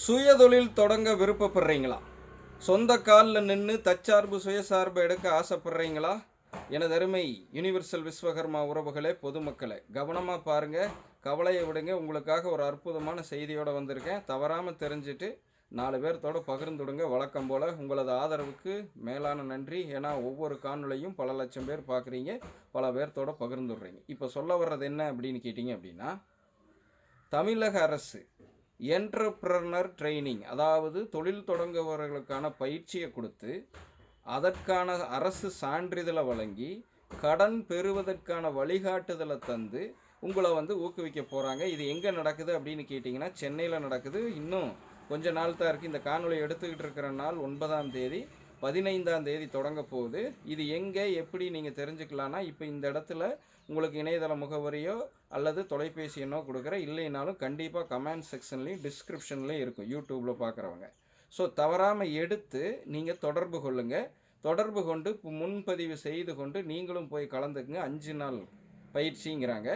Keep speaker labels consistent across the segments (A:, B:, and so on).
A: சுயதொழில் தொடங்க விருப்பப்படுறீங்களா? சொந்த காலில் நின்று தற்சார்பு சுயசார்பு எடுக்க ஆசைப்படுறீங்களா? எனதருமை யுனிவர்சல் விஸ்வகர்மா உறவுகளே, பொதுமக்களே, கவனமாக பாருங்கள், கவலையை விடுங்க. உங்களுக்காக ஒரு அற்புதமான செய்தியோடு வந்திருக்கேன். தவறாமல் தெரிஞ்சுட்டு 4 பேர்த்தோட பகிர்ந்துடுங்க. வழக்கம் போல் உங்களது ஆதரவுக்கு மேலான நன்றி. ஏன்னா ஒவ்வொரு காணொலியும் பல லட்சம் பேர் பார்க்குறீங்க, பல பேர்த்தோட பகிர்ந்துடுறீங்க. இப்போ சொல்ல வர்றது என்ன அப்படின்னு கேட்டிங்க அப்படின்னா, தமிழக அரசு என்டர்பிரனர் ட்ரைனிங், அதாவது தொழில் தொடங்குபவர்களுக்கான பயிற்சியை கொடுத்து அதற்கான அரசு சான்றிதழை வழங்கி கடன் பெறுவதற்கான வழிகாட்டுதலை தந்து உங்களை ஊக்குவிக்க போகிறாங்க. இது எங்கே நடக்குது அப்படின்னு கேட்டிங்கன்னா, சென்னையில் நடக்குது. இன்னும் கொஞ்ச நாள் தான் இருக்குது. இந்த காணொலி எடுத்துக்கிட்டு இருக்கிற நாள் 9ஆம் தேதி, 15ஆம் தேதி தொடங்க போகுது. இது எங்கே எப்படி நீங்கள் தெரிஞ்சுக்கலான்னா, இப்போ இந்த இடத்துல உங்களுக்கு இணையதள முகவரியோ அல்லது தொலைபேசி எண்ணோ கொடுக்குறேன். இல்லைனாலும் கண்டிப்பாக கமெண்ட் செக்ஷன்லேயும் டிஸ்கிரிப்ஷன்லேயும் இருக்கும், யூடியூப்பில் பார்க்குறவங்க. ஸோ தவறாமல் எடுத்து நீங்கள் தொடர்பு கொள்ளுங்கள். தொடர்பு கொண்டு முன்பதிவு செய்து கொண்டு நீங்களும் போய் கலந்துக்குங்க. 5 நாள் பயிற்சிங்கிறாங்க.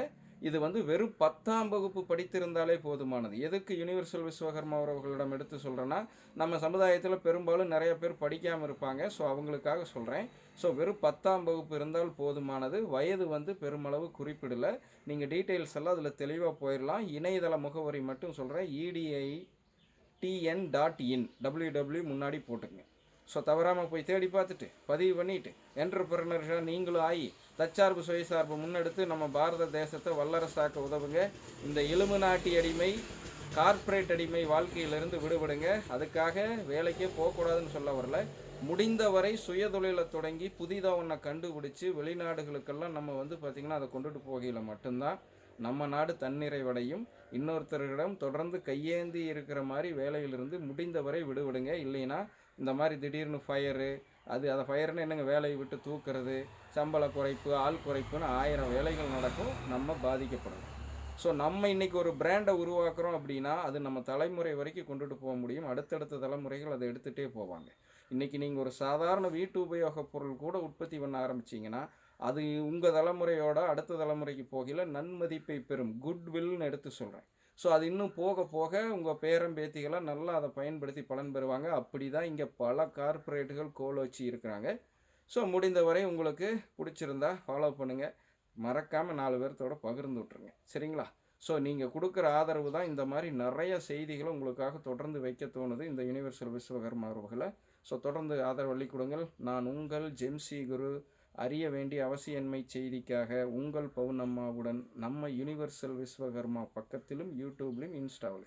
A: இது வெறும் 10ஆம் வகுப்பு படித்திருந்தாலே போதுமானது. எதுக்கு யுனிவர்சல் விஸ்வகர்மா உறவுகளிடம் எடுத்து சொல்கிறேன்னா, நம்ம சமுதாயத்தில் பெரும்பாலும் நிறைய பேர் படிக்காமல் இருப்பாங்க. ஸோ அவங்களுக்காக சொல்கிறேன். ஸோ வெறும் 10ஆம் வகுப்பு இருந்தால் போதுமானது. வயது பெருமளவு குறிப்பிடலை. நீங்கள் டீட்டெயில்ஸ் எல்லாம் அதில் தெளிவாக போயிடலாம். இணையதள முகவரி மட்டும் சொல்கிறேன், editn.in, www முன்னாடி போட்டுங்க. ஸோ தவறாமல் போய் தேடி பார்த்துட்டு பதிவு பண்ணிவிட்டு என்டர்பிரனர்களாக நீங்களும் ஆகி தற்சார்பு சுயசார்பு முன்னெடுத்து நம்ம பாரத தேசத்தை வல்லரசாக்க உதவுங்க. இந்த இலுமினாட்டி அடிமை, கார்ப்பரேட் அடிமை வாழ்க்கையிலிருந்து விடுபடுங்க. அதுக்காக வேலைக்கே போகக்கூடாதுன்னு சொல்ல வரல. முடிந்தவரை சுயதொழிலை தொடங்கி புதிதாக ஒன்றை கண்டுபிடிச்சி வெளிநாடுகளுக்கெல்லாம் நம்ம பார்த்திங்கன்னா அதை கொண்டுட்டு போகையில் மட்டும்தான் நம்ம நாடு தன்னிறைவடையும். இன்னொருத்தரிடம் தொடர்ந்து கையேந்தி இருக்கிற மாதிரி வேலையிலிருந்து முடிந்தவரை விடுவிடுங்க. இல்லைன்னா இந்த மாதிரி திடீர்னு ஃபயரு, அதை ஃபயர்னு என்னங்க, வேலையை விட்டு தூக்குறது, சம்பள குறைப்பு, ஆள் குறைப்புன்னு 1000 வேலைகள் நடக்கும். நம்ம பாதிக்கப்படும். ஸோ நம்ம இன்றைக்கி ஒரு பிராண்டை உருவாக்குறோம் அப்படின்னா அது நம்ம தலைமுறை வரைக்கும் கொண்டுட்டு போக முடியும். அடுத்தடுத்த தலைமுறைகள் அதை எடுத்துகிட்டே போவாங்க. இன்றைக்கி நீங்கள் ஒரு சாதாரண வீட்டு உபயோகப் பொருள் கூட உற்பத்தி பண்ண ஆரம்பிச்சிங்கன்னா அது உங்கள் தலைமுறையோட அடுத்த தலைமுறைக்கு போகல நன்மதிப்பை பெறும். குட்வில்னு எடுத்து சொல்கிறேன். ஸோ அது இன்னும் போக போக உங்கள் பேரம் பேத்திகளாக நல்லா அதை பயன்படுத்தி பலன் பெறுவாங்க. அப்படி தான் இங்கே பல கார்ப்பரேட்டுகள் கோல் வச்சு இருக்கிறாங்க. ஸோ முடிந்தவரை உங்களுக்கு பிடிச்சிருந்தா ஃபாலோ பண்ணுங்கள். மறக்காமல் 4 பேர்த்தோட பகிர்ந்து விட்ருங்க. சரிங்களா? ஸோ நீங்கள் கொடுக்குற ஆதரவு தான் இந்த மாதிரி நிறைய செய்திகளை உங்களுக்காக தொடர்ந்து வைக்க தோணுது இந்த யுனிவர்சல் விஸ்வகர்மா உறவுகளை. ஸோ தொடர்ந்து ஆதரவு அள்ளி கொடுங்கள். நான் உங்கள் ஜெம்சி குரு. அறிய வேண்டிய அவசியன்மை செய்திக்காக உங்கள் பவுனம்மாவுடன் நம்ம யுனிவர்சல் விஸ்வகர்மா பக்கத்திலும் யூடியூப்லையும் இன்ஸ்டாவிலும்.